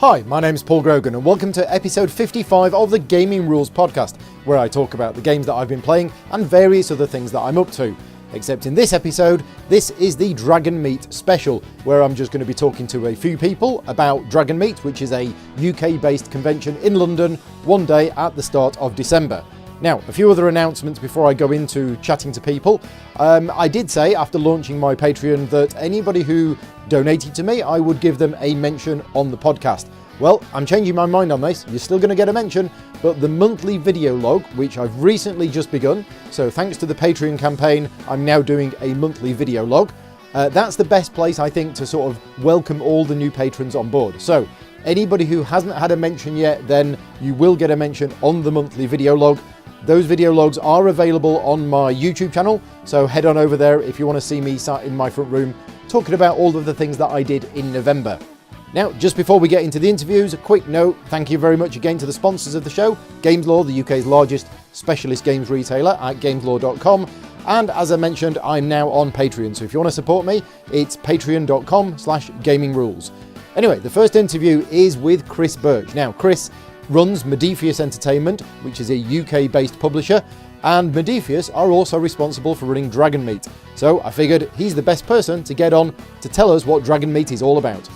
Hi, my name's Paul Grogan and welcome to episode 55 of the Gaming Rules podcast, where I talk about the games that I've been playing and various other things that I'm up to. Except in this episode, this is the Dragonmeet special, where I'm just going to be talking to a few people about Dragonmeet, which is a UK-based convention in London, one day at the start of December. Now, a few other announcements before I go into chatting to people. I did say after launching my Patreon that anybody who donated to me, I would give them a mention on the podcast. Well, I'm changing my mind on this. You're still going to get a mention, but the monthly video log, which I've recently just begun, so thanks to the Patreon campaign, I'm now doing a monthly video log. That's the best place, I think, to sort of welcome all the new patrons on board. So anybody who hasn't had a mention yet, then you will get a mention on the monthly video log. Those video logs are available on my YouTube channel, so head on over there if you want to see me sat in my front room talking about all of the things that I did in November. Now, just before we get into the interviews, a quick note, thank you very much again to the sponsors of the show, GamesLaw, the UK's largest specialist games retailer at gameslaw.com, and as I mentioned, I'm now on Patreon, so if you want to support me, it's patreon.com/gamingrules. Anyway, the first interview is with Chris Birch. Now, Chris runs Modiphius Entertainment, which is a UK-based publisher, and Modiphius are also responsible for running Dragonmeet. So I figured he's the best person to get on to tell us what Dragonmeet is all about.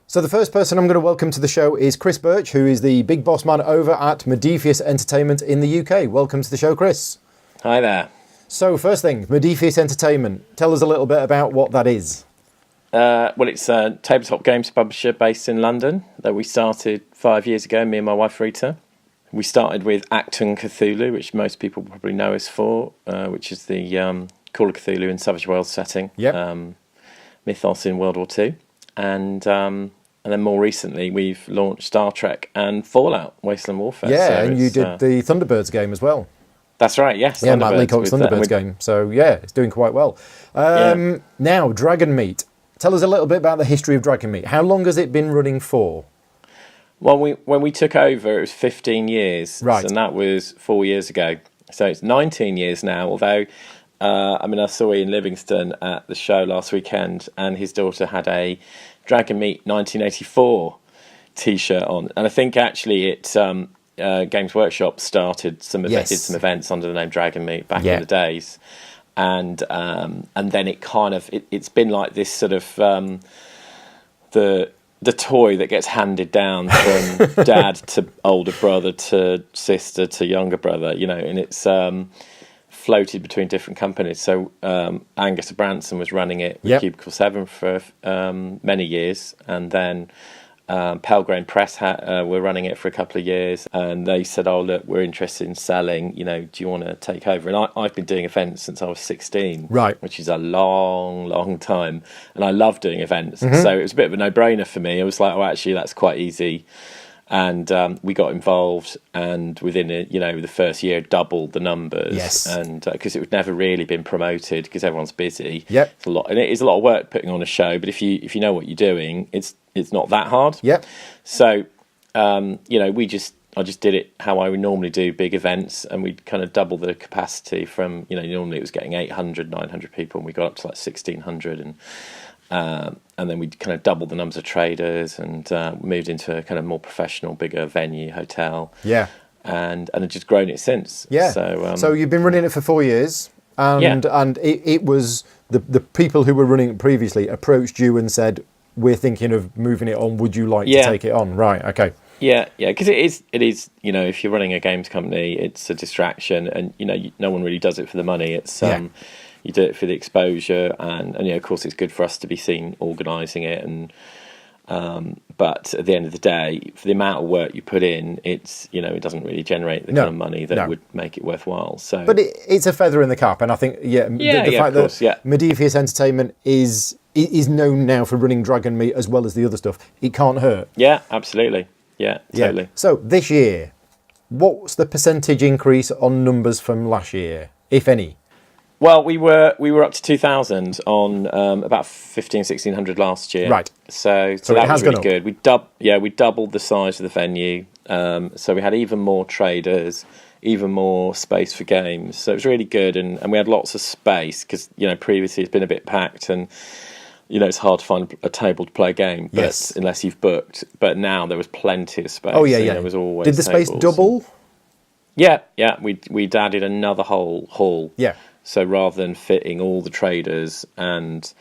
So the first person I'm going to welcome to the show is Chris Birch, who is the big boss man over at Modiphius Entertainment in the UK. Welcome to the show, Chris. Hi there. So first thing, Modiphius Entertainment. Tell us a little bit about what that is. Well, it's a tabletop games publisher based in London that we started 5 years ago, me and my wife Rita. We started with Acton Cthulhu, which most people probably know us for, which is the Call of Cthulhu in Savage Worlds setting, mythos in World War II. And then more recently, we've launched Star Trek and Fallout, Wasteland Warfare. Yeah, so and you did the Thunderbirds game as well. That's right, yes. Yeah, Matt Leacock's Thunderbirds game. So yeah, it's doing quite well. Now, Dragonmeet. Tell us a little bit about the history of Dragonmeet. How long has it been running for? Well, when we took over, it was 15 years. Right. And that was 4 years ago. So it's 19 years now, although, I saw Ian Livingston at the show last weekend, and his daughter had a Dragonmeet 1984 T-shirt on. And I think actually Games Workshop started did some events under the name Dragonmeet back in the days. And then it kind of it's been like this sort of the toy that gets handed down from dad to older brother to sister to younger brother, and it's floated between different companies. So Angus Branson was running it with Cubicle 7 for many years, and then Pelgrane Press were running it for a couple of years, and they said, "Oh, look, we're interested in selling. Do you want to take over?" And I've been doing events since I was 16, right? Which is a long, long time, and I love doing events. Mm-hmm. So it was a bit of a no-brainer for me. I was like, "Oh, actually, that's quite easy." And we got involved, and within the first year, doubled the numbers. Yes, and because it had never really been promoted because everyone's busy. Yep, it's a lot, and it is a lot of work putting on a show. But if you know what you're doing, it's not that hard. Yep. So, I just did it how I would normally do big events, and we'd kind of double the capacity from, normally it was getting 800, 900 people, and we got up to like 1,600, and then we kind of doubled the numbers of traders and moved into a kind of more professional, bigger venue, hotel. Yeah. And have just grown it since. Yeah. So you've been running it for 4 years, and it was the people who were running it previously approached you and said, "We're thinking of moving it on. Would you like to take it on?" Right. Okay. Yeah. Because it is. If you're running a games company, it's a distraction, and no one really does it for the money. It's you do it for the exposure, and of course it's good for us to be seen organising it, and but at the end of the day, for the amount of work you put in, it's it doesn't really generate the kind of money that would make it worthwhile. So, but it's a feather in the cap, and I think the fact that Modiphius Entertainment is known now for running Dragonmeet as well as the other stuff, it can't hurt. Yeah, absolutely. Yeah, totally. Yeah. So this year, what's the percentage increase on numbers from last year, if any? Well, we were up to 2,000 on about 1,100 last year. Right. So that was really good. We doubled the size of the venue. So we had even more traders, even more space for games. So it was really good, and we had lots of space because previously it's been a bit packed, and it's hard to find a table to play a game, but Yes. unless you've booked. But now there was plenty of space. Oh yeah, so, yeah. There was always Did the space tables double? Yeah. We'd added another whole hall. Yeah. So rather than fitting all the traders and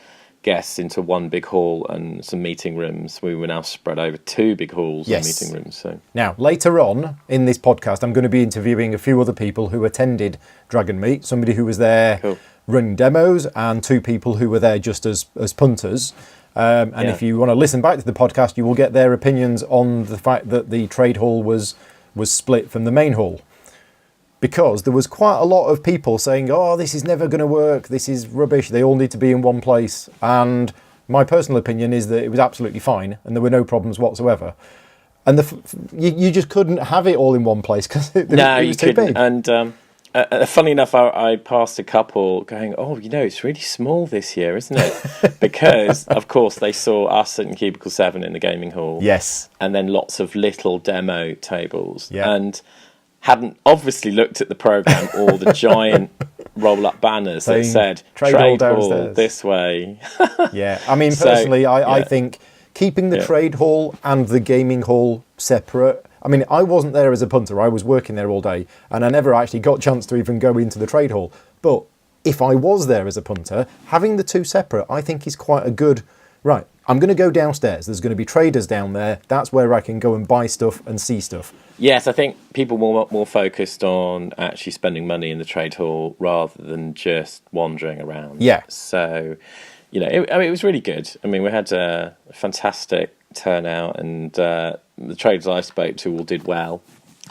guests into one big hall and some meeting rooms, we were now spread over 2 big halls and meeting rooms. So now, later on in this podcast, I'm going to be interviewing a few other people who attended Dragonmeet. Somebody who was there running demos, and 2 people who were there just as punters. If you want to listen back to the podcast, you will get their opinions on the fact that the trade hall was split from the main hall. Because there was quite a lot of people saying, oh, this is never going to work, this is rubbish, they all need to be in one place. And my personal opinion is that it was absolutely fine and there were no problems whatsoever. And you just couldn't have it all in one place because it was too big. And funny enough, I passed a couple going, oh, it's really small this year, isn't it? Because, of course, they saw us in Cubicle 7 in the gaming hall. Yes. And then lots of little demo tables. Yeah. And hadn't obviously looked at the programme or the giant roll-up banners that said trade hall this way. Yeah, I mean, personally, I think keeping the trade hall and the gaming hall separate. I mean, I wasn't there as a punter. I was working there all day, and I never actually got a chance to even go into the trade hall. But if I was there as a punter, having the 2 separate, I think is quite a good... Right, I'm going to go downstairs. There's going to be traders down there. That's where I can go and buy stuff and see stuff. Yes, I think people were more focused on actually spending money in the trade hall rather than just wandering around. Yeah. So, it was really good. I mean, we had a fantastic turnout, and the traders I spoke to all did well.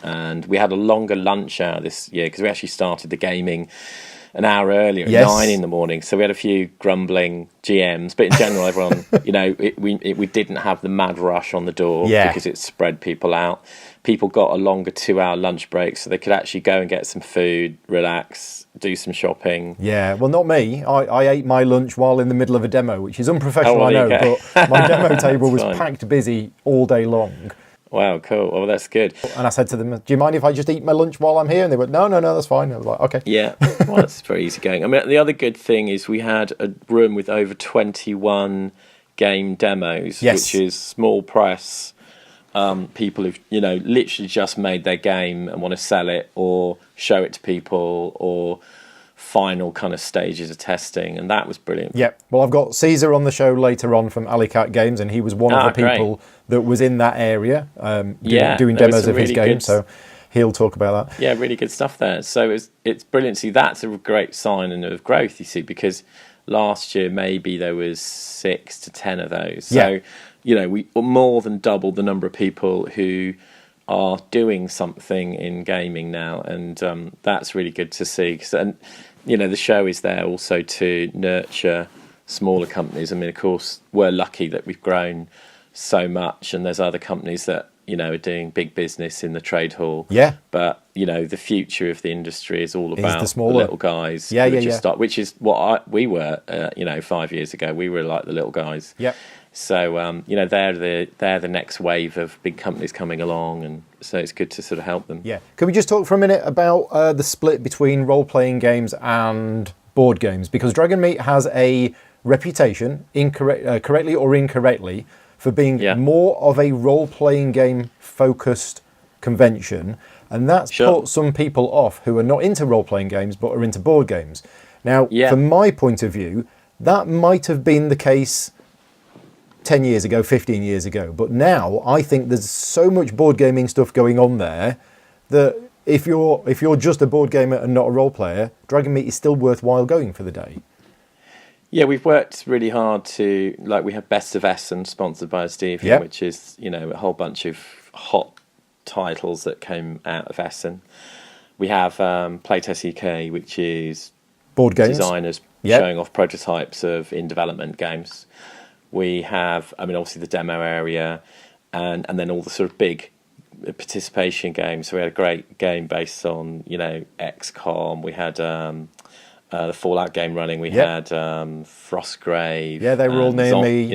And we had a longer lunch hour this year because we actually started the gaming an hour earlier, at 9 in the morning. So we had a few grumbling GMs, but in general, everyone, we didn't have the mad rush on the door because it spread people out. People got a longer 2-hour lunch break, so they could actually go and get some food, relax, do some shopping. Yeah, well, not me. I ate my lunch while in the middle of a demo, which is unprofessional, I know, but my demo table was packed busy all day long. Wow, cool. Well, that's good. And I said to them, do you mind if I just eat my lunch while I'm here? And they went, no, that's fine. I was like, okay. Yeah, well, that's very easy going. I mean, the other good thing is we had a room with over 21 game demos, which is small press, people who've, literally just made their game and want to sell it or show it to people or final kind of stages of testing, and that was brilliant. Yep. Well, I've got Caesar on the show later on from Alicat Games, and he was one of the people that was in that area doing demos of his game, so he'll talk about that. Yeah, really good stuff there. So it's brilliant. See, that's a great sign of growth, you see, because last year maybe there was 6 to 10 of those. So, we more than doubled the number of people who are doing something in gaming now, and that's really good to see. And the show is there also to nurture smaller companies. I mean, of course, we're lucky that we've grown so much, and there's other companies that are doing big business in the trade hall. Yeah. But the future of the industry is all about the smaller little guys. Which is what we were. 5 years ago, we were like the little guys. Yeah. So they're the next wave of big companies coming along, and so it's good to sort of help them. Yeah. Can we just talk for a minute about the split between role-playing games and board games? Because Dragonmeet has a reputation, correctly or incorrectly, for being more of a role-playing game focused convention, and that's put some people off who are not into role-playing games but are into board games. Now, from my point of view, that might have been the case 10 years ago, 15 years ago. But now I think there's so much board gaming stuff going on there that if you're just a board gamer and not a role player, Dragonmeet is still worthwhile going for the day. Yeah, we've worked really hard to, we have Best of Essen sponsored by Steve, which is, a whole bunch of hot titles that came out of Essen. We have Playtest UK, which is board games designers showing off prototypes of in development games. We have, obviously the demo area, and then all the sort of big participation games. So we had a great game based on, XCOM. We had the Fallout game running. We had Frostgrave. Yeah, they were all near me.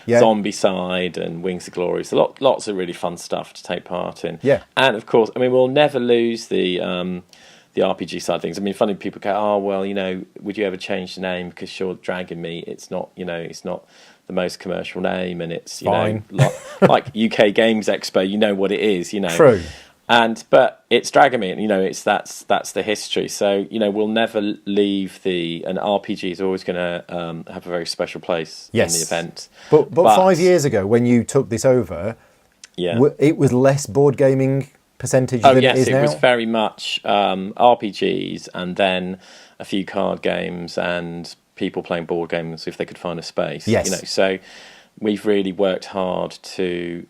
Zombicide and Wings of Glory. So lots of really fun stuff to take part in. Yeah. And of course, we'll never lose the the RPG side of things. I mean, funny people go, oh well, would you ever change the name because sure, Dragonmeet, it's not the most commercial name, and it's Fine. like UK Games Expo, what it is, True. But it's Dragonmeet, and that's the history. So we'll never leave and RPG is always going to have a very special place in the event. But 5 years ago, when you took this over, it was less board gaming percentage than it is now? It was very much RPGs, and then a few card games, and people playing board games if they could find a space. Yes. So we've really worked hard to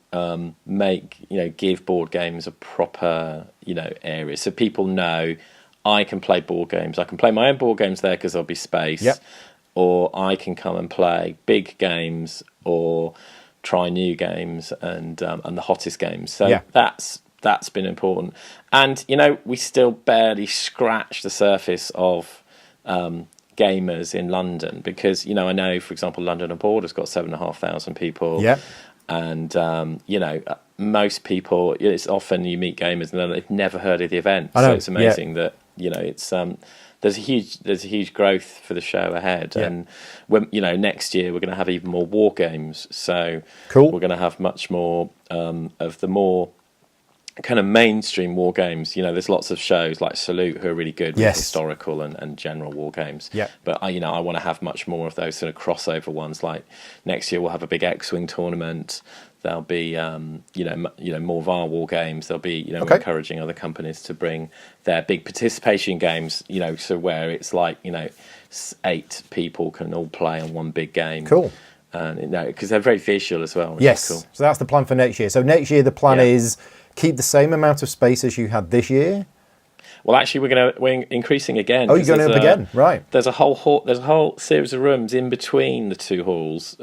give board games a proper, area. So people know I can play board games. I can play my own board games there because there'll be space. Yep. Or I can come and play big games or try new games and the hottest games. So that's been important. And, we still barely scratch the surface of gamers in London because, I know, for example, London Abroad has got 7,500 people. Yeah. And, most people, it's often you meet gamers and they've never heard of the event. So it's amazing that, it's... There's a huge growth for the show ahead, and when, next year we're going to have even more war games. So cool. We're going to have much more of the more kind of mainstream war games. There's lots of shows like Salute who are really good with historical and general war games. Yeah. But I want to have much more of those sort of crossover ones. Like next year we'll have a big X-Wing tournament. There'll be, more VAR war games. There'll be, we're encouraging other companies to bring their big participation games, so where it's like, 8 people can all play on one big game. Cool. And, because they're very visual as well, which yes. is cool. So that's the plan for next year. So next year the plan is keep the same amount of space as you had this year? Well, actually, we're increasing again. Oh, you're going up again, right? There's a whole series of rooms in between the two halls,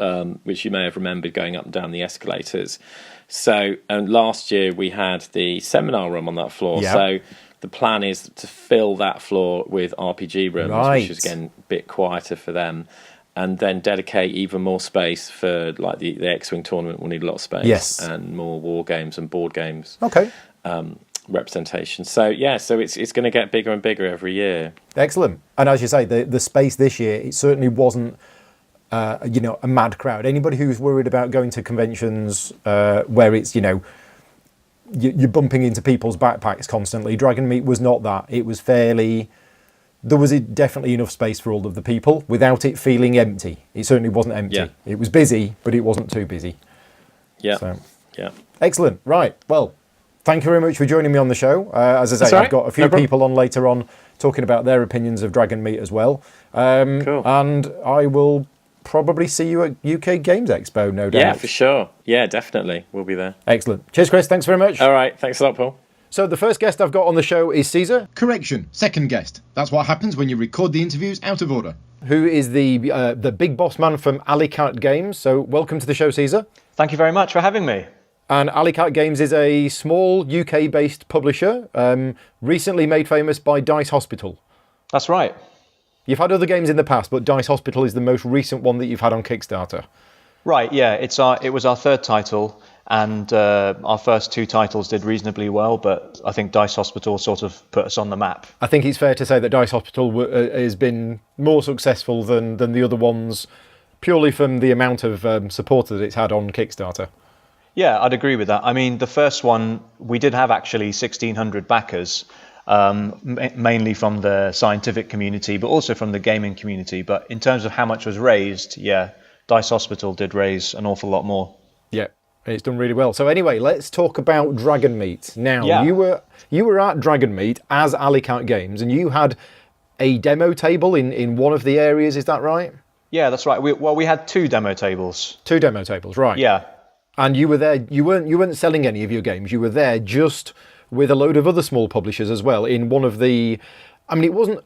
which you may have remembered going up and down the escalators. So, and last year we had the seminar room on that floor. Yep. So the plan is to fill that floor with RPG rooms, which is again a bit quieter for them, and then dedicate even more space for like the X-Wing tournament. We'll need a lot of space, and more war games and board games. Okay. Representation. So it's going to get bigger and bigger every year. Excellent. And as you say, the space this year, it certainly wasn't a mad crowd. Anybody who's worried about going to conventions where it's you're bumping into people's backpacks constantly, Dragonmeet was not that. It was there was definitely enough space for all of the people without it feeling empty. It certainly wasn't empty. It was busy, but it wasn't too busy. Excellent. Right. Well, thank you very much for joining me on the show. As I say, I've got a few people on later on talking about their opinions of Dragonmeet as well. Cool. And I will probably see you at UK Games Expo, no doubt. Yeah, for sure. Yeah, definitely. We'll be there. Excellent. Cheers, Chris. Thanks very much. All right. Thanks a lot, Paul. So the first guest I've got on the show is Caesar. Correction. Second guest. That's what happens when you record the interviews out of order. Who is the big boss man from AireCon Games. So welcome to the show, Caesar. Thank you very much for having me. And AireCon Games is a small UK-based publisher, recently made famous by Dice Hospital. That's right. You've had other games in the past, but Dice Hospital is the most recent one that you've had on Kickstarter. Right, yeah. It was our third title, and our first 2 titles did reasonably well, but I think Dice Hospital sort of put us on the map. I think it's fair to say that Dice Hospital has been more successful than the other ones, purely from the amount of support that it's had on Kickstarter. Yeah, I'd agree with that. I mean, the first one, we did have actually 1,600 backers, mainly from the scientific community, but also from the gaming community. But in terms of how much was raised, Dice Hospital did raise an awful lot more. Yeah, it's done really well. So anyway, let's talk about Dragonmeet. Now, you were at Dragonmeet as AireCon Games, and you had a demo table in one of the areas, is that right? Yeah, that's right. We had 2 demo tables. 2 demo tables, right. Yeah. And you were there, you weren't selling any of your games, you were there just with a load of other small publishers as well in one of the, I mean, it wasn't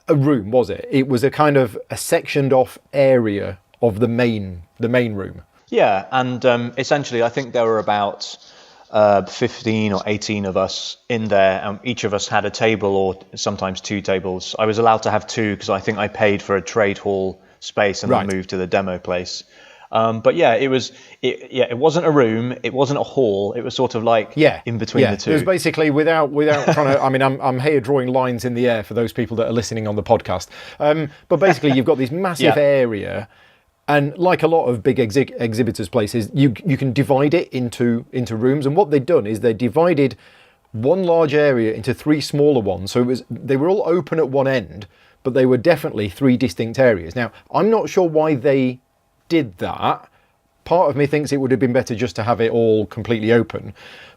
a room, was it? It was a kind of a sectioned off area of the main room. Yeah, and essentially I think there were about 15 or 18 of us in there, and each of us had a table or sometimes 2 tables. I was allowed to have 2 because I think I paid for a trade hall space and then moved to the demo place. But yeah, it wasn't a room, it wasn't a hall, it was sort of like in between the two. It was basically without trying to. I mean, I'm here drawing lines in the air for those people that are listening on the podcast. But basically, you've got this massive area. And like a lot of big exhibitors' places, you can divide it into rooms. And what they'd done is they divided one large area into 3 smaller ones. So they were all open at one end, but they were definitely 3 distinct areas. Now, I'm not sure why they did that. Part of me thinks it would have been better just to have it all completely open.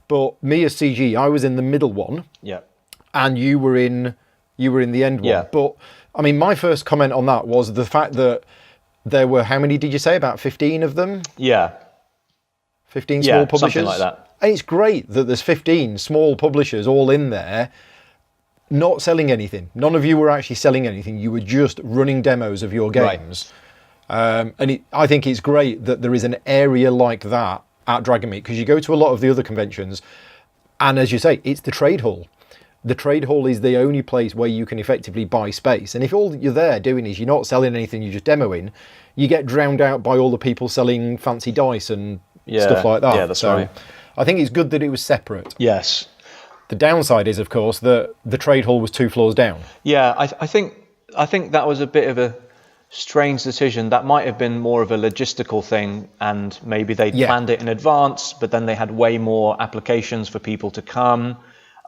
But me as CG, I was in the middle one. Yeah. And you were in the end one. Yeah. But I mean, my first comment on that was the fact that there were, how many did you say? About 15 of them? Yeah. 15 small publishers? Something like that. And it's great that there's 15 small publishers all in there, not selling anything. None of you were actually selling anything. You were just running demos of your games. Right. I think it's great that there is an area like that at Dragonmeet, because you go to a lot of the other conventions, and as you say, it's the trade hall. The trade hall is the only place where you can effectively buy space. And if all you're there doing is you're not selling anything, you're just demoing, you get drowned out by all the people selling fancy dice and stuff like that. Yeah, that's right. I think it's good that it was separate. Yes. The downside is, of course, that the trade hall was 2 floors down. Yeah, I think that was a bit of a strange decision. That might have been more of a logistical thing, and maybe they planned it in advance, but then they had way more applications for people to come.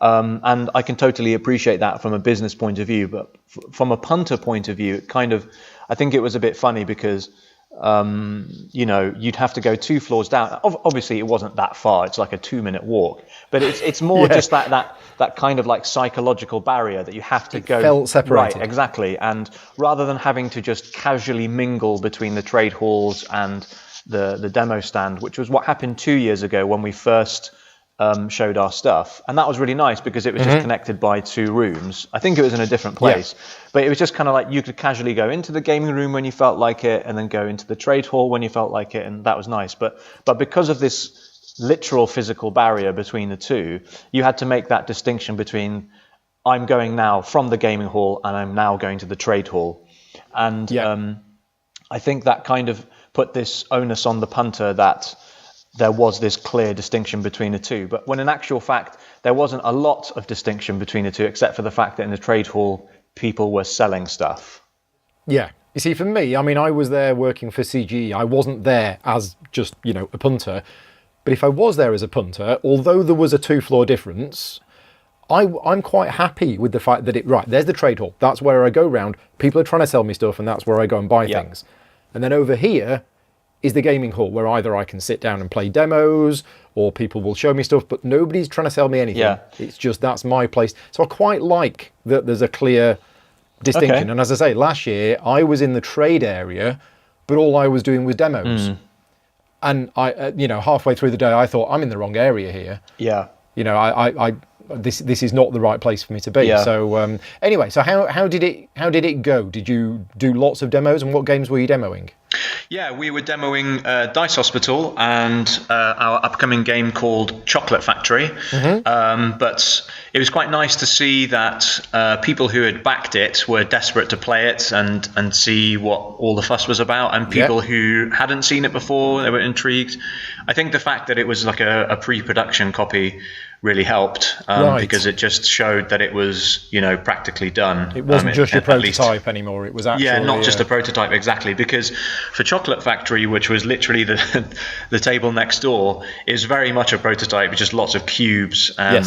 And I can totally appreciate that from a business point of view, but from a punter point of view, I think it was a bit funny because, you'd have to go 2 floors down. Obviously, it wasn't that far. It's like a 2-minute walk, but it's more just that kind of like psychological barrier that you have to go. Felt separated. Right, exactly. And rather than having to just casually mingle between the trade halls and the demo stand, which was what happened 2 years ago when we first showed our stuff, and that was really nice because it was just connected by 2 rooms. I think it was in a different place, but it was just kind of like you could casually go into the gaming room when you felt like it, and then go into the trade hall when you felt like it, and that was nice. But because of this literal physical barrier between the 2, you had to make that distinction between I'm going now from the gaming hall and I'm now going to the trade hall, and I think that kind of put this onus on the punter that there was this clear distinction between the 2. But when in actual fact, there wasn't a lot of distinction between the 2, except for the fact that in the trade hall, people were selling stuff. Yeah. You see, for me, I mean, I was there working for CGE. I wasn't there as just, a punter. But if I was there as a punter, although there was a 2-floor difference, I'm quite happy with the fact that there's the trade hall. That's where I go round. People are trying to sell me stuff, and that's where I go and buy things. And then over here is the gaming hall, where either I can sit down and play demos, or people will show me stuff, but nobody's trying to sell me anything. Yeah. It's just, that's my place. So I quite like that there's a clear distinction. Okay. And as I say, last year, I was in the trade area, but all I was doing was demos. And I, halfway through the day, I thought, I'm in the wrong area here. Yeah. This is not the right place for me to be. Yeah. So anyway, so how did it go? Did you do lots of demos, and what games were you demoing? Yeah, we were demoing Dice Hospital and our upcoming game called Chocolate Factory. But it was quite nice to see that people who had backed it were desperate to play it and see what all the fuss was about, and people who hadn't seen it before, they were intrigued. I think the fact that it was like a pre-production copy really helped because it just showed that it was, practically done. It wasn't just your prototype anymore. It was actually not just a prototype, exactly. Because for Chocolate Factory, which was literally the table next door, is very much a prototype with just lots of cubes and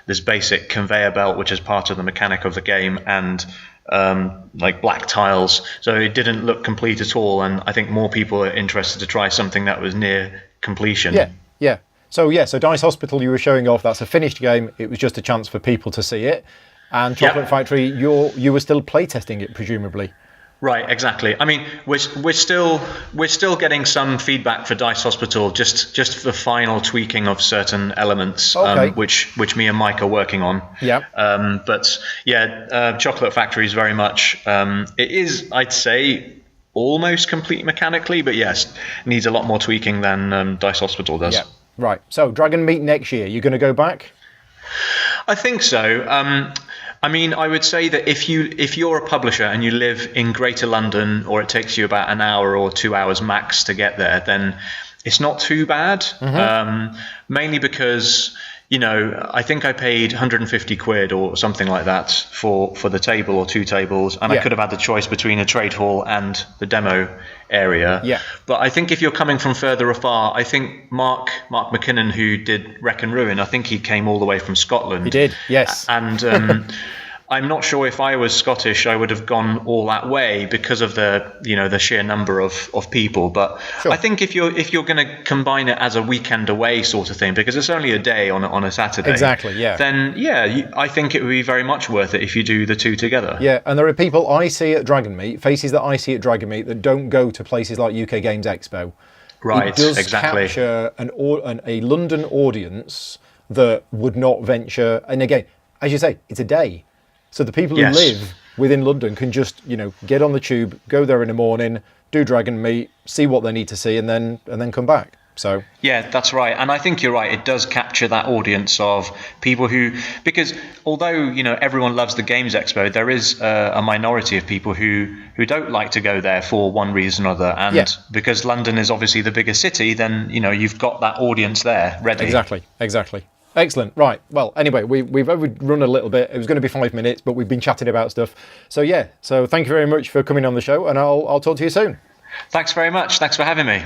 this basic conveyor belt, which is part of the mechanic of the game, and like black tiles. So it didn't look complete at all. And I think more people are interested to try something that was near completion. Yeah. So Dice Hospital you were showing off, that's a finished game. It was just a chance for people to see it. And Chocolate Factory, you were still playtesting it, presumably. Right, exactly. I mean, we're still getting some feedback for Dice Hospital, just the final tweaking of certain elements, which me and Mike are working on. Chocolate Factory is very much it is, I'd say, almost complete mechanically, but yes, needs a lot more tweaking than Dice Hospital does. Yeah. Right. So Dragonmeet next year, you're going to go back? I think so. I mean, I would say that if you're a publisher and you live in Greater London, or it takes you about an hour or 2 hours max to get there, then it's not too bad. Mainly because, I think I paid 150 quid or something like that for the table or 2 tables, and I could have had the choice between a trade hall and the demo area. Yeah. But I think if you're coming from further afar, I think Mark McKinnon, who did Wreck and Ruin, I think he came all the way from Scotland. He did, yes. And I'm not sure if I was Scottish, I would have gone all that way because of the sheer number of people. But sure. I think if you're going to combine it as a weekend away sort of thing, because it's only a day on a Saturday. Exactly, yeah. Then I think it would be very much worth it if you do the two together. Yeah, and there are people I see at Dragonmeet, faces that I see at Dragonmeet, that don't go to places like UK Games Expo. Right, it does exactly. capture a London audience that would not venture. And again, as you say, it's a day. So the people who live within London can just, get on the tube, go there in the morning, do Dragonmeet, see what they need to see, and then come back. So yeah, that's right. And I think you're right. It does capture that audience of people because although, everyone loves the Games Expo, there is a minority of people who don't like to go there for one reason or other. And because London is obviously the bigger city, then, you've got that audience there ready. Exactly. Excellent. Right. Well, anyway, we've overrun a little bit. It was going to be 5 minutes, but we've been chatting about stuff. So thank you very much for coming on the show, and I'll talk to you soon. Thanks very much. Thanks for having me.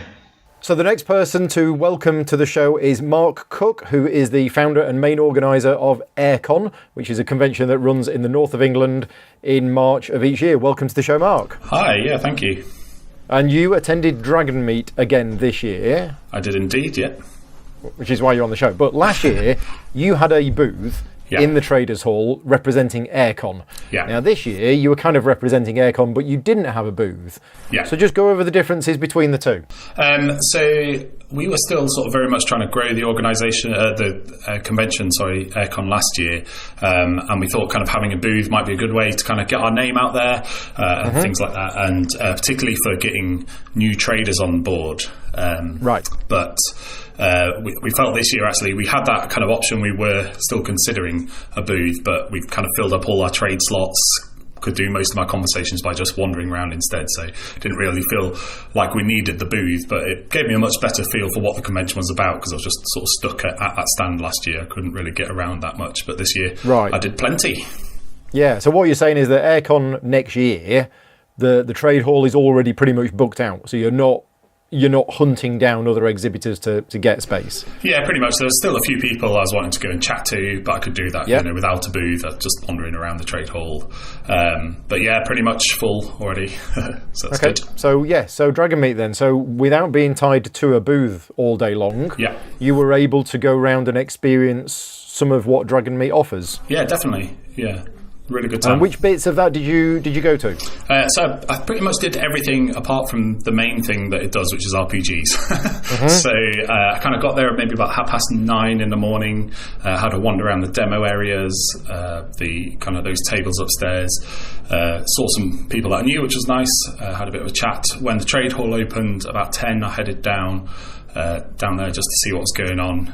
So the next person to welcome to the show is Mark Cook, who is the founder and main organiser of AireCon, which is a convention that runs in the north of England in March of each year. Welcome to the show, Mark. Hi, yeah, thank you. And you attended Dragonmeet again this year. I did indeed, yeah. Which is why you're on the show. But last year, you had a booth in the Traders Hall representing AireCon. Yeah. Now, this year, you were kind of representing AireCon, but you didn't have a booth. Yeah. So just go over the differences between the two. So we were still sort of very much trying to grow the organisation, the convention, AireCon last year. And we thought kind of having a booth might be a good way to kind of get our name out there and things like that. And particularly for getting new traders on board. Right. But we felt this year, actually, we had that kind of option. We were still considering a booth, but we've kind of filled up all our trade slots, could do most of my conversations by just wandering around instead, so didn't really feel like we needed the booth, but it gave me a much better feel for what the convention was about, because I was just sort of stuck at that stand last year. I couldn't really get around that much, but this year I did plenty. Yeah, so what you're saying is that AireCon next year, the trade hall is already pretty much booked out, so you're not hunting down other exhibitors to get space. Yeah, pretty much. There was still a few people I was wanting to go and chat to, but I could do that without a booth, just wandering around the trade hall. But yeah, pretty much full already. So that's good. So Dragonmeet then. So without being tied to a booth all day long, you were able to go around and experience some of what Dragonmeet offers. Yeah, definitely. Yeah. Really good time. And which bits of that did you go to? So I pretty much did everything apart from the main thing that it does, which is RPGs. So I kind of got there at maybe about 9:30 in the morning, had a wander around the demo areas, the kind of those tables upstairs, saw some people that I knew, which was nice, had a bit of a chat. When the trade hall opened about 10, I headed down there just to see what was going on,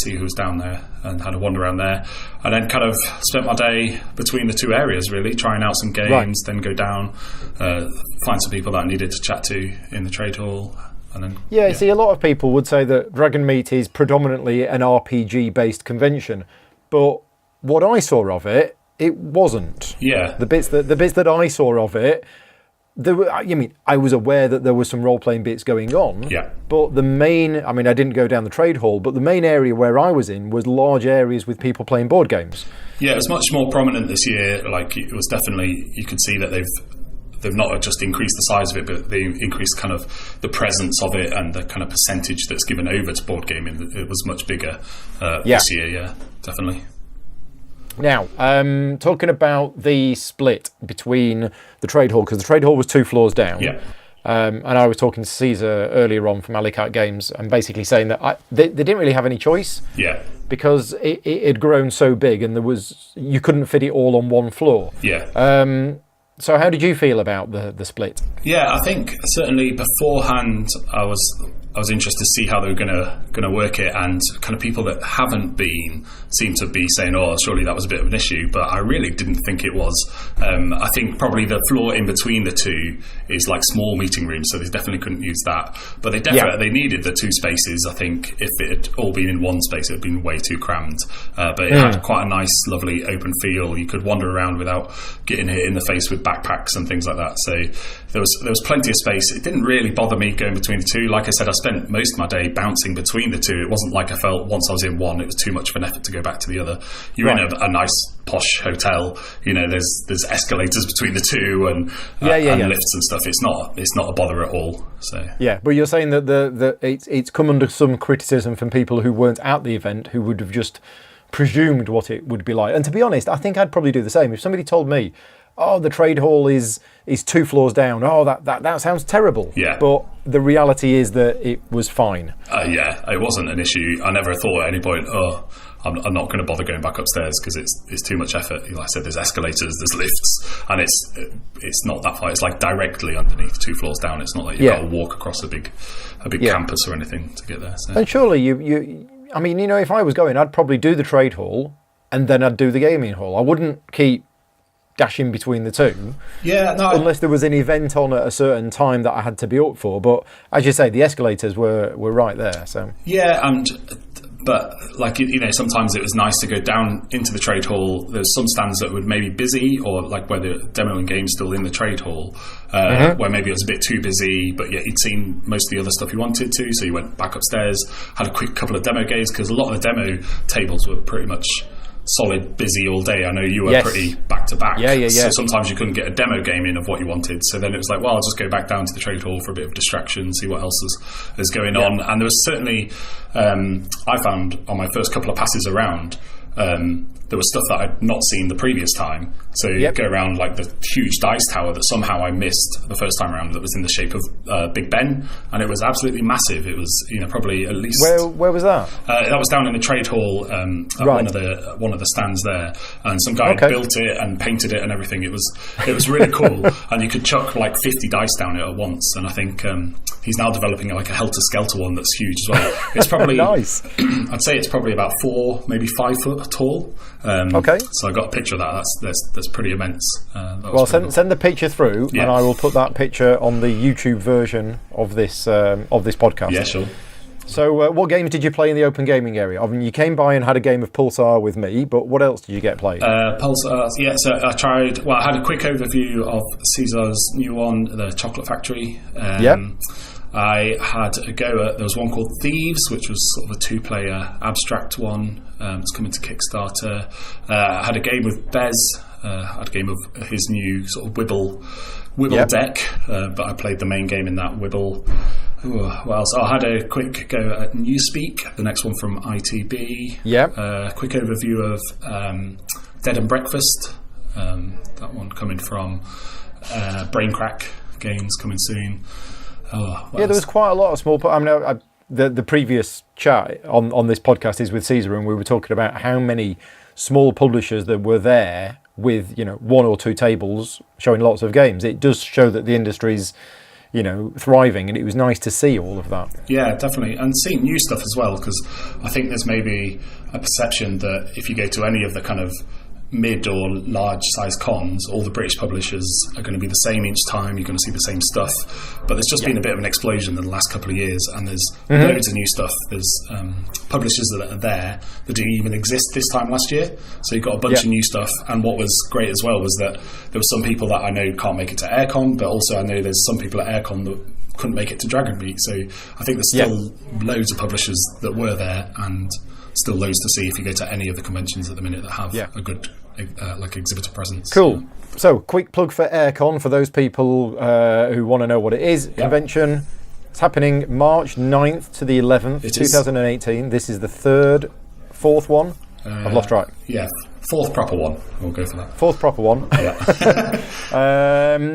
see who was down there, and had a wander around there, and then kind of spent my day between the two areas, really trying out some games, then go down, find some people that I needed to chat to in the trade hall, and then see, a lot of people would say that Dragonmeet is predominantly an RPG based convention, but what I saw of it wasn't. The bits that I saw of it, I was aware that there was some role-playing bits going on, but the main, I didn't go down the trade hall, but the main area where I was in was large areas with people playing board games. Yeah, it was much more prominent this year. Like, it was definitely, you could see that they've not just increased the size of it, but they increased kind of the presence of it and the kind of percentage that's given over to board gaming. It was much bigger this year, definitely. Now, talking about the split between the trade hall, because the trade hall was 2 floors down. And I was talking to Caesar earlier on from Alicat Games, and basically saying that they didn't really have any choice. Because it had grown so big, and you couldn't fit it all on one floor. So how did you feel about the split? Yeah, I think certainly beforehand I was I was interested to see how they were going to work it, and kind of people that haven't been seem to be saying, "Oh, surely that was a bit of an issue," but I really didn't think it was. I think probably the floor in between the two is like small meeting rooms, so they definitely couldn't use that. But they needed the two spaces. I think if it had all been in one space, it would have been way too crammed. But it had quite a nice, lovely open feel. You could wander around without getting hit in the face with backpacks and things like that. So there was plenty of space. It didn't really bother me going between the two. Like I said, I spent most of my day bouncing between the two. It wasn't like I felt once I was in one, it was too much of an effort to go back to the other. You're in a nice posh hotel. There's escalators between the two and lifts and stuff. It's not a bother at all. So yeah, but you're saying that it's come under some criticism from people who weren't at the event, who would have just presumed what it would be like. And to be honest, I think I'd probably do the same. If somebody told me, "Oh, the trade hall is 2 floors down," oh, that sounds terrible. Yeah. But the reality is that it was fine. It wasn't an issue. I never thought at any point, I'm not going to bother going back upstairs because it's too much effort. Like I said, there's escalators, there's lifts, and it's not that far. It's like directly underneath 2 floors down. It's not like you've got to walk across a big campus or anything to get there. So. And surely if I was going, I'd probably do the trade hall and then I'd do the gaming hall. I wouldn't keep dashing between the two. Yeah, no. Unless there was an event on at a certain time that I had to be up for. But as you say, the escalators were right there. So yeah, but like sometimes it was nice to go down into the trade hall. There's some stands that were maybe busy, or like where the demoing game's still in the trade hall, where maybe it was a bit too busy, but yet you'd seen most of the other stuff you wanted to, so you went back upstairs, had a quick couple of demo games, because a lot of the demo tables were pretty much solid busy all day. I know you were pretty back to back. Yeah. So sometimes you couldn't get a demo game in of what you wanted. So then it was like, well, I'll just go back down to the trade hall for a bit of distraction, see what else is going on. And there was certainly, I found on my first couple of passes around, there was stuff that I'd not seen the previous time. So you go around like the huge dice tower that somehow I missed the first time around, that was in the shape of Big Ben, and it was absolutely massive. It was probably at least where was that? That was down in the trade hall at one of the stands there, and some guy built it and painted it and everything. It was really cool, and you could chuck like 50 dice down it at once. And I think he's now developing like a Helter Skelter one that's huge as well. It's probably nice. I'd say it's probably about 4, maybe 5 foot tall. So I got a picture of that. That's pretty immense. Well, send the picture through, and I will put that picture on the YouTube version of this podcast. Yeah, sure. So, what games did you play in the open gaming area? I mean, you came by and had a game of Pulsar with me, but what else did you get played? Pulsar, yeah. So I tried. Well, I had a quick overview of Caesar's new one, the Chocolate Factory. I had a go at, there was one called Thieves, which was sort of a 2-player abstract one. It's coming to Kickstarter. I had a game with Bez. I had a game of his new sort of Wibble deck, but I played the main game in that Wibble. What else? I had a quick go at Newspeak, the next one from ITB. Quick overview of Dead and Breakfast. That one coming from Braincrack Games, coming soon. There was quite a lot of small. The previous chat on this podcast is with Caesar, and we were talking about how many small publishers that were there with 1 or 2 tables showing lots of games. It does show that the industry's thriving, and it was nice to see all of that. Yeah, definitely, and seeing new stuff as well, because I think there's maybe a perception that if you go to any of the kind of mid or large size cons, all the British publishers are going to be the same each time. You're going to see the same stuff, but there's just been a bit of an explosion in the last couple of years, and there's loads of new stuff. There's publishers that are there that didn't even exist this time last year, so you've got a bunch of new stuff. And what was great as well was that there were some people that I know can't make it to AireCon, but also I know there's some people at AireCon that couldn't make it to Dragonmeet. So I think there's still loads of publishers that were there, and still loads to see if you go to any of the conventions at the minute that have a good exhibitor presence. Cool. So, quick plug for AireCon for those people who want to know what it is. Convention. It's happening March 9th to the 11th, 2018. This is the 4th one. I've lost track. Yeah, 4th proper one. We'll go for that. 4th proper one.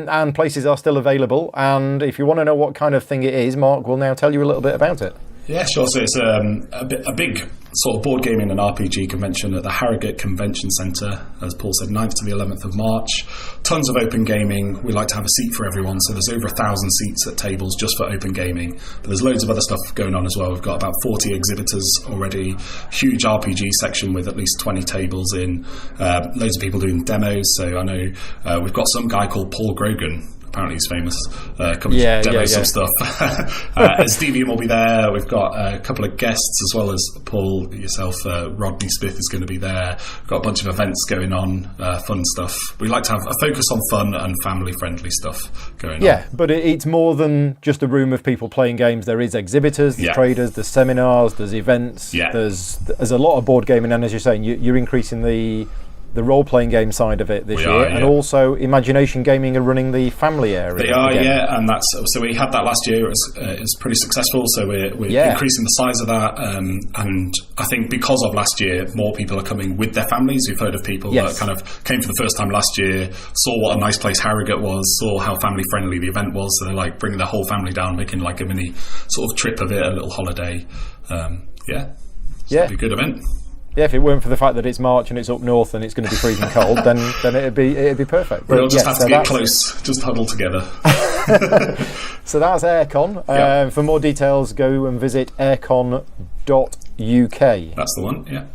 And places are still available. And if you want to know what kind of thing it is, Mark will now tell you a little bit about it. Yeah, sure. So it's a big sort of board gaming and RPG convention at the Harrogate Convention Centre, as Paul said, 9th to the 11th of March. Tons of open gaming. We like to have a seat for everyone, so there's over 1,000 seats at tables just for open gaming. But there's loads of other stuff going on as well. We've got about 40 exhibitors already, huge RPG section with at least 20 tables in, loads of people doing demos. So I know we've got some guy called Paul Grogan. Apparently he's famous, coming to demo some stuff. Devium will be there. We've got a couple of guests as well as Paul, yourself. Rodney Smith is going to be there. We've got a bunch of events going on, fun stuff. We like to have a focus on fun and family-friendly stuff going on. Yeah, but it's more than just a room of people playing games. There is exhibitors, there's traders, there's seminars, there's events. Yeah. There's a lot of board gaming, and as you're saying, you're increasing the role-playing game side of it this year, and also Imagination Gaming are running the family area. They are, and that's so we had that last year. It was pretty successful, so we're increasing the size of that, and I think because of last year, more people are coming with their families. We've heard of people that kind of came for the first time last year, saw what a nice place Harrogate was, saw how family-friendly the event was, so they're like bringing their whole family down, making like a mini sort of trip of it, a little holiday. It'll be a good event. Yeah, if it weren't for the fact that it's March and it's up north and it's going to be freezing cold, then it'd be perfect. We'll just have to get close, just huddle together. So that's AireCon. For more details, go and visit aircon.uk. That's the one, yeah.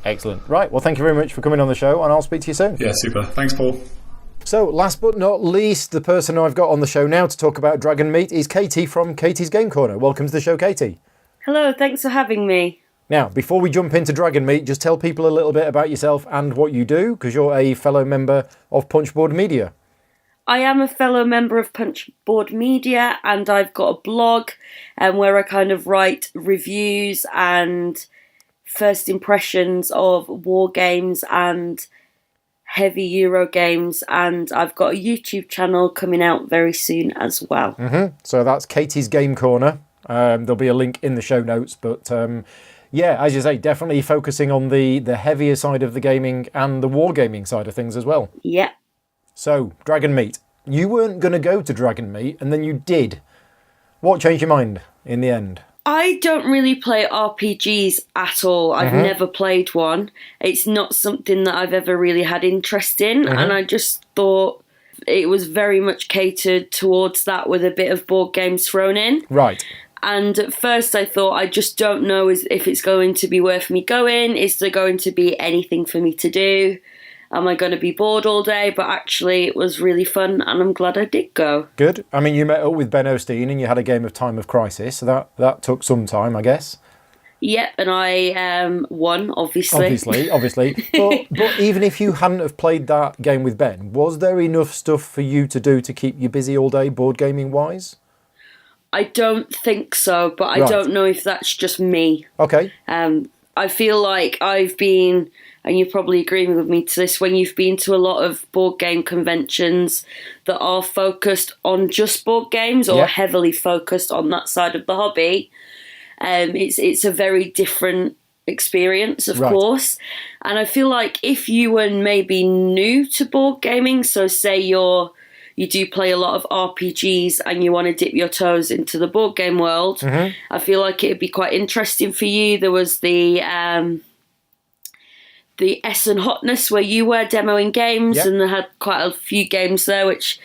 Excellent. Right, well, thank you very much for coming on the show, and I'll speak to you soon. Yeah, super. Thanks, Paul. So, last but not least, the person I've got on the show now to talk about Dragonmeet is Katie from Katie's Game Corner. Welcome to the show, Katie. Hello, thanks for having me. Now, before we jump into Dragonmeet, just tell people a little bit about yourself and what you do, because you're a fellow member of Punchboard Media. I am a fellow member of Punchboard Media, and I've got a blog where I kind of write reviews and first impressions of war games and heavy Euro games, and I've got a YouTube channel coming out very soon as well. So that's Katie's Game Corner. There'll be a link in the show notes, but... yeah, as you say, definitely focusing on the heavier side of the gaming and the wargaming side of things as well. Yeah. So, Dragonmeet. You weren't going to go to Dragonmeet, and then you did. What changed your mind in the end? I don't really play RPGs at all. I've never played one. It's not something that I've ever really had interest in, and I just thought it was very much catered towards that with a bit of board games thrown in. Right. And at first I thought, I just don't know if it's going to be worth me going. Is there going to be anything for me to do? Am I going to be bored all day? But actually it was really fun, and I'm glad I did go. Good. I mean, you met up with Ben Osteen and you had a game of Time of Crisis, so that took some time, I guess. Yep, and I won, obviously. Obviously. But even if you hadn't have played that game with Ben, was there enough stuff for you to do to keep you busy all day, board gaming wise? I don't think so, but I don't know if that's just me. Okay. I feel like I've been, and you probably agree with me to this, when you've been to a lot of board game conventions that are focused on just board games or heavily focused on that side of the hobby, it's a very different experience, of course. And I feel like if you were maybe new to board gaming, so say you do play a lot of RPGs and you want to dip your toes into the board game world, I feel like it'd be quite interesting for you. There was the Essen Hotness where you were demoing games, and they had quite a few games there, which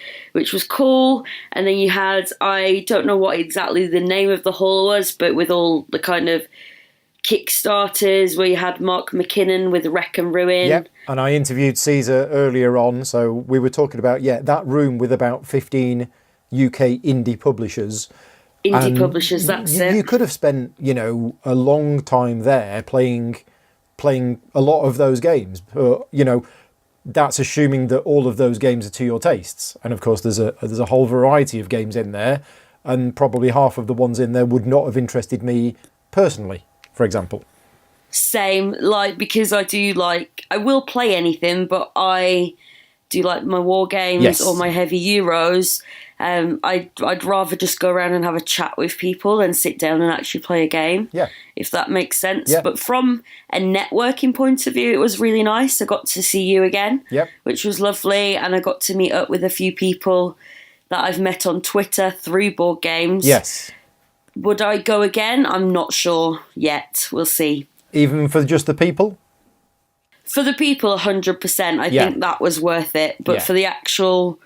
was cool. And then you had, I don't know what exactly the name of the hall was, but with all the kind of Kickstarters where you had Mark McKinnon with Wreck and Ruin. Yep, and I interviewed Caesar earlier on, so we were talking about, that room with about 15 UK indie publishers. That's it. You could have spent, a long time there playing a lot of those games. That's assuming that all of those games are to your tastes. And of course, there's a whole variety of games in there, and probably half of the ones in there would not have interested me personally, for example. Same, because I will play anything, but I do like my war games or my heavy Euros. I'd rather just go around and have a chat with people and sit down and actually play a game, if that makes sense. But from a networking point of view, it was really nice. I got to see you again, which was lovely, and I got to meet up with a few people that I've met on Twitter through board games. Yes. Would I go again? I'm not sure yet. We'll see. Even for just the people? For the people, 100%. I think that was worth it. But for the actual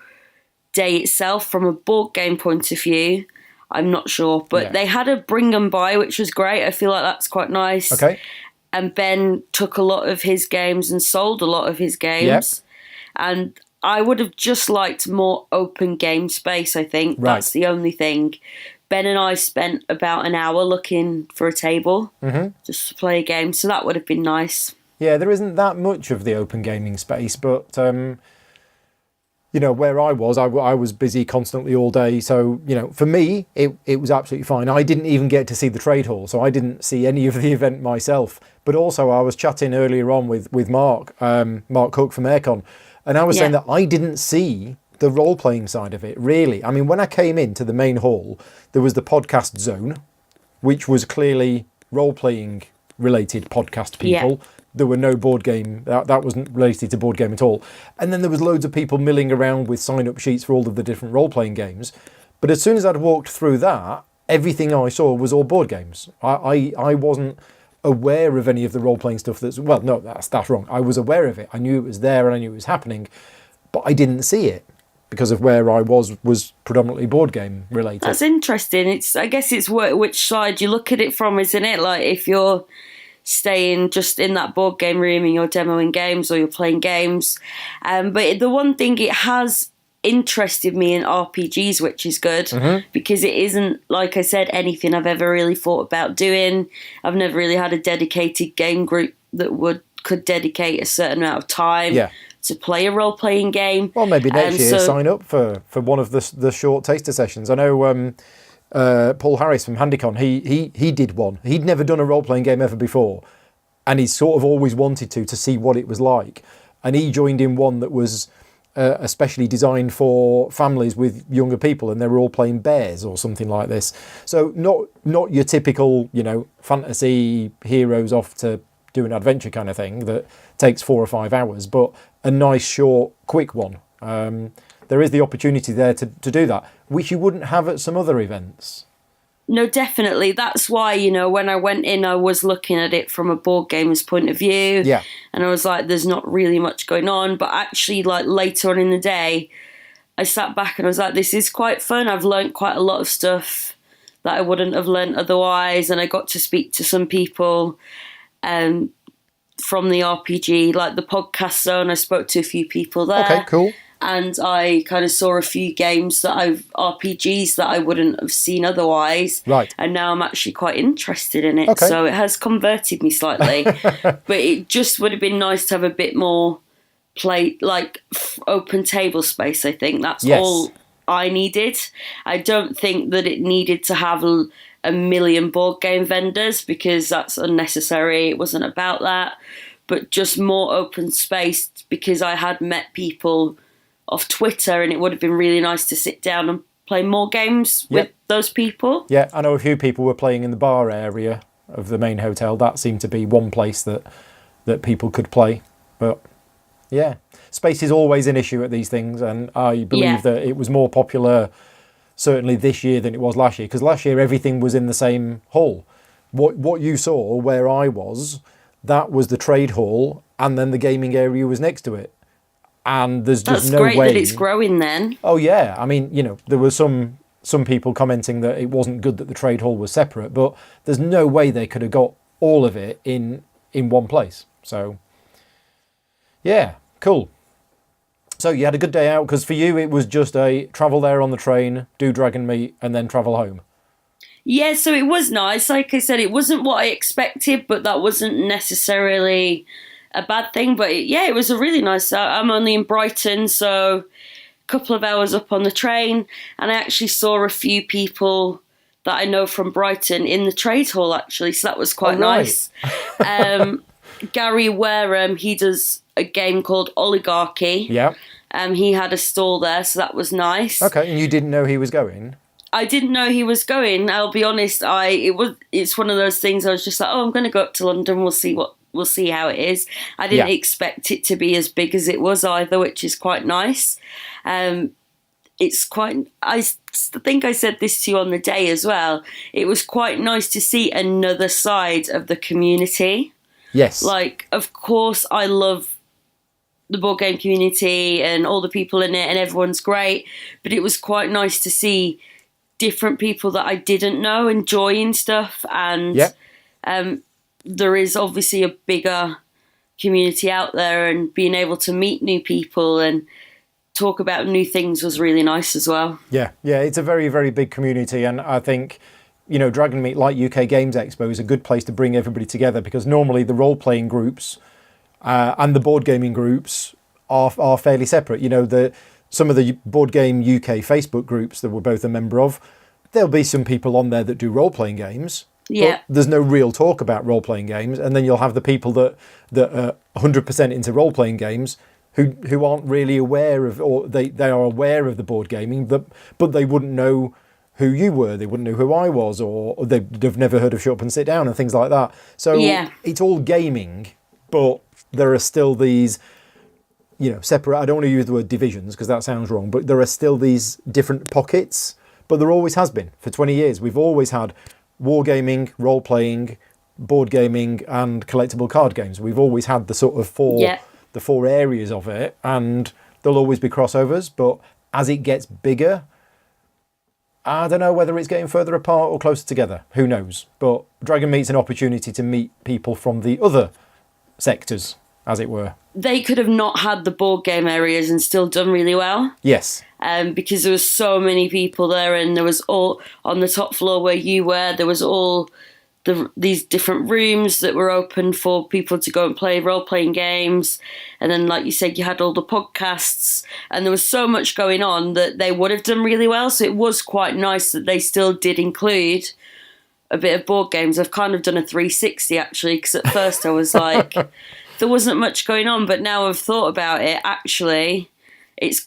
day itself, from a board game point of view, I'm not sure. But they had a bring and buy, which was great. I feel like that's quite nice. Okay. And Ben took a lot of his games and sold a lot of his games. And I would have just liked more open game space, I think. Right. That's the only thing. Ben and I spent about an hour looking for a table just to play a game. So that would have been nice. Yeah, there isn't that much of the open gaming space, but, where I was busy constantly all day. So, for me, it was absolutely fine. I didn't even get to see the trade hall, so I didn't see any of the event myself. But also, I was chatting earlier on with Mark Cook from AireCon, and I was saying that I didn't see the role-playing side of it, really. I mean, when I came into the main hall, there was the podcast zone, which was clearly role-playing related podcast people. Yeah. There were no board game, that wasn't related to board game at all. And then there was loads of people milling around with sign-up sheets for all of the different role-playing games. But as soon as I'd walked through that, everything I saw was all board games. I wasn't aware of any of the role-playing stuff that's wrong. I was aware of it. I knew it was there and I knew it was happening, but I didn't see it because of where I was predominantly board game related. That's interesting. I guess it's which side you look at it from, isn't it? Like if you're staying just in that board game room and you're demoing games or you're playing games. But the one thing it has interested me in RPGs, which is good, because it isn't, like I said, anything I've ever really thought about doing. I've never really had a dedicated game group that could dedicate a certain amount of time to play a role-playing game. Well, maybe next year sign up for one of the short taster sessions. I know Paul Harris from Handycon, he did one. He'd never done a role-playing game ever before, and he sort of always wanted to see what it was like. And he joined in one that was especially designed for families with younger people, and they were all playing bears or something like this. So not your typical, fantasy heroes off to do an adventure kind of thing that takes 4 or 5 hours, but a nice, short, quick one. There is the opportunity there to do that, which you wouldn't have at some other events. No, definitely. That's why, when I went in, I was looking at it from a board gamer's point of view. Yeah. And I was like, there's not really much going on. But actually, like later on in the day, I sat back and I was like, this is quite fun. I've learned quite a lot of stuff that I wouldn't have learned otherwise. And I got to speak to some people from the RPG, like the podcast zone. I spoke to a few people there. Okay, cool. And I kind of saw a few games RPGs that I wouldn't have seen otherwise. Right. And now I'm actually quite interested in it. Okay. So it has converted me slightly. But it just would have been nice to have a bit more open table space, I think. That's all I needed. I don't think that it needed to have a million board game vendors because that's unnecessary. It wasn't about that. But just more open space because I had met people off Twitter, and it would have been really nice to sit down and play more games with those people. Yeah, I know a few people were playing in the bar area of the main hotel. That seemed to be one place that people could play. But yeah, space is always an issue at these things, and I believe that it was more popular certainly this year than it was last year, because last year everything was in the same hall. What you saw where I was, that was the trade hall, and then the gaming area was next to it. And there's just no way. That's great that it's growing then. Oh yeah, I mean, there were some people commenting that it wasn't good that the trade hall was separate, but there's no way they could have got all of it in one place. So yeah, cool. So you had a good day out, because for you it was just a travel there on the train, do Dragonmeet, and then travel home. Yeah, so it was nice. Like I said, it wasn't what I expected, but that wasn't necessarily a bad thing. But it was a really nice. I'm only in Brighton, so a couple of hours up on the train, and I actually saw a few people that I know from Brighton in the trade hall, actually, so that was quite nice. Gary Wareham, he does a game called Oligarchy. Yeah. He had a stall there, so that was nice. Okay, and you didn't know he was going? I didn't know he was going. I'll be honest. It's one of those things. I was just like, I'm going to go up to London. We'll see how it is. I didn't expect it to be as big as it was either, which is quite nice. it's quite, I think I said this to you on the day as well, it was quite nice to see another side of the community. Yes. Like, of course, I love the board game community and all the people in it, and everyone's great, but it was quite nice to see different people that I didn't know enjoying stuff, and there is obviously a bigger community out there, and being able to meet new people and talk about new things was really nice as well. Yeah, it's a very, very big community, and I think, you know, Dragonmeet, like UK Games Expo, is a good place to bring everybody together, because normally the role-playing groups and the board gaming groups are fairly separate. You know, some of the Board Game UK Facebook groups that we're both a member of, there'll be some people on there that do role-playing games. Yeah. But there's no real talk about role-playing games, and then you'll have the people that are 100% into role-playing games who aren't really aware of, or they are aware of the board gaming, but they wouldn't know who you were, they wouldn't know who I was, or they've never heard of Shut Up and Sit Down and things like that. So it's all gaming, but there are still these, you know, separate, I don't want to use the word divisions because that sounds wrong, but there are still these different pockets, but there always has been. For 20 years, we've always had wargaming, role-playing, board gaming, and collectible card games. We've always had the sort of the four areas of it, and there'll always be crossovers, but as it gets bigger, I don't know whether it's getting further apart or closer together. Who knows? But Dragonmeet's an opportunity to meet people from the other sectors, as it were. They could have not had the board game areas and still done really well. Yes. Because there was so many people there, and there was all on the top floor where you were, there was all these different rooms that were open for people to go and play role-playing games. And then, like you said, you had all the podcasts, and there was so much going on that they would have done really well. So it was quite nice that they still did include a bit of board games. I've kind of done a 360, actually, because at first I was like, there wasn't much going on, but now I've thought about it, actually,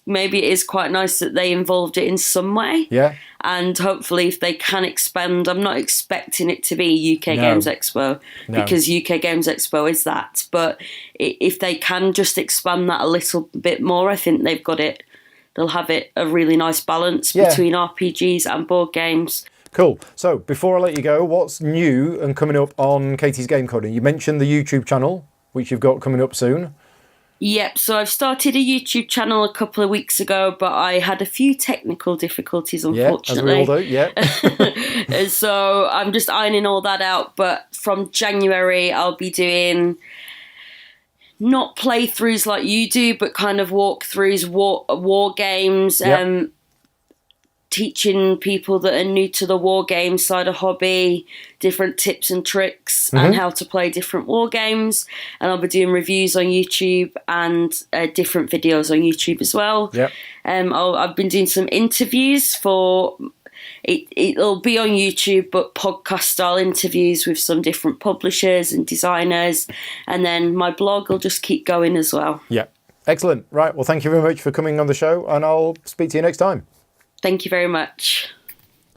maybe it is quite nice that they involved it in some way. Yeah. And hopefully, if they can expand, I'm not expecting it to be UK Games Expo, because UK Games Expo is that. But if they can just expand that a little bit more, I think they'll have it a really nice balance between RPGs and board games. Cool. So before I let you go, what's new and coming up on Katie's Game Coding? You mentioned the YouTube channel, which you've got coming up soon. Yep, so I've started a YouTube channel a couple of weeks ago, but I had a few technical difficulties, unfortunately. Yeah, as we all do, yeah. So I'm just ironing all that out, but from January I'll be doing not playthroughs like you do, but kind of walkthroughs, war games, teaching people that are new to the war game side of hobby different tips and tricks and how to play different war games. And I'll be doing reviews on YouTube and different videos on YouTube as well. Yep. I've been doing some interviews for it'll be on YouTube, but podcast style interviews with some different publishers and designers, and then my blog will just keep going as well. Yeah, excellent. Right, well, thank you very much for coming on the show, and I'll speak to you next time. Thank you very much.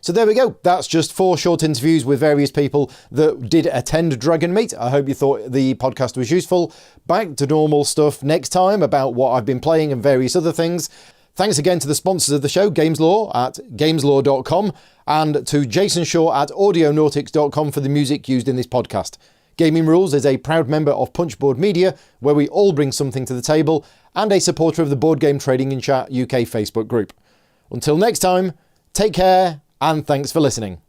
So there we go. That's just 4 short interviews with various people that did attend Dragonmeet. I hope you thought the podcast was useful. Back to normal stuff next time about what I've been playing and various other things. Thanks again to the sponsors of the show, Gameslaw at gameslaw.com, and to Jason Shaw at audionautics.com for the music used in this podcast. Gaming Rules is a proud member of Punchboard Media, where we all bring something to the table, and a supporter of the Board Game Trading in Chat UK Facebook group. Until next time, take care, and thanks for listening.